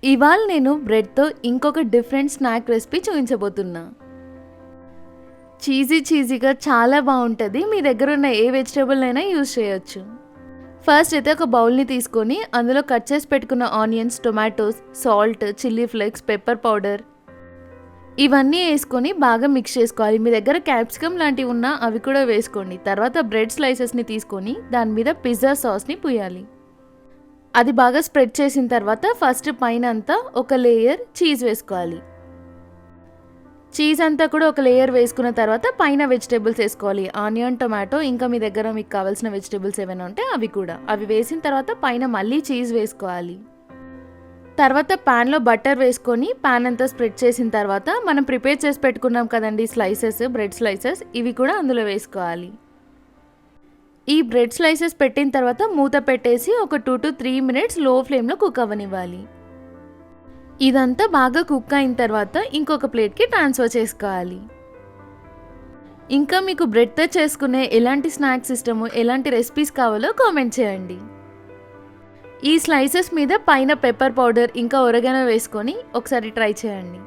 ఇవాళ నేను బ్రెడ్తో ఇంకొక డిఫరెంట్ స్నాక్ రెసిపీ చూపించబోతున్నా. చీజీగా చాలా బాగుంటుంది. మీ దగ్గర ఉన్న ఏ వెజిటేబుల్ అయినా యూజ్ చేయొచ్చు. ఫస్ట్ అయితే ఒక బౌల్ని తీసుకొని అందులో కట్ చేసి పెట్టుకున్న onions, tomatoes, salt, chilli flakes, pepper powder ఇవన్నీ వేసుకొని బాగా మిక్స్ చేసుకోవాలి. మీ దగ్గర క్యాప్సికమ్ లాంటివి ఉన్నా అవి కూడా వేసుకోండి. తర్వాత బ్రెడ్ స్లైసెస్ని తీసుకొని దాని మీద పిజ్జా సాస్ని పూయాలి. అది బాగా స్ప్రెడ్ చేసిన తర్వాత ఫస్ట్ పైన అంతా ఒక లేయర్ చీజ్ వేసుకోవాలి. చీజ్ అంతా కూడా ఒక లేయర్ వేసుకున్న తర్వాత పైన వెజిటేబుల్స్ వేసుకోవాలి. ఆనియన్, టొమాటో, ఇంకా మీ దగ్గర మీకు కావాల్సిన వెజిటేబుల్స్ ఏమైనా ఉంటే అవి వేసిన తర్వాత పైన మళ్ళీ చీజ్ వేసుకోవాలి. తర్వాత ప్యాన్లో బటర్ వేసుకొని ప్యాన్ అంతా స్ప్రెడ్ చేసిన తర్వాత మనం ప్రిపేర్ చేసి పెట్టుకున్నాం కదండి బ్రెడ్ స్లైసెస్, ఇవి కూడా అందులో వేసుకోవాలి. ఈ బ్రెడ్ స్లైసెస్ పెట్టిన తర్వాత మూత పెట్టేసి ఒక 2 to 3 minutes లో ఫ్లేమ్లో కుక్ అవ్వనివ్వాలి. ఇదంతా బాగా కుక్ అయిన తర్వాత ఇంకొక ప్లేట్కి ట్రాన్స్ఫర్ చేసుకోవాలి. ఇంకా మీకు బ్రెడ్తో చేసుకునే ఎలాంటి స్నాక్స్ ఇష్టమో, ఎలాంటి రెసిపీస్ కావాలో కామెంట్ చేయండి. ఈ స్లైసెస్ మీద పైన పెప్పర్ పౌడర్ ఇంకా ఒరిగానో వేసుకొని ఒకసారి ట్రై చేయండి.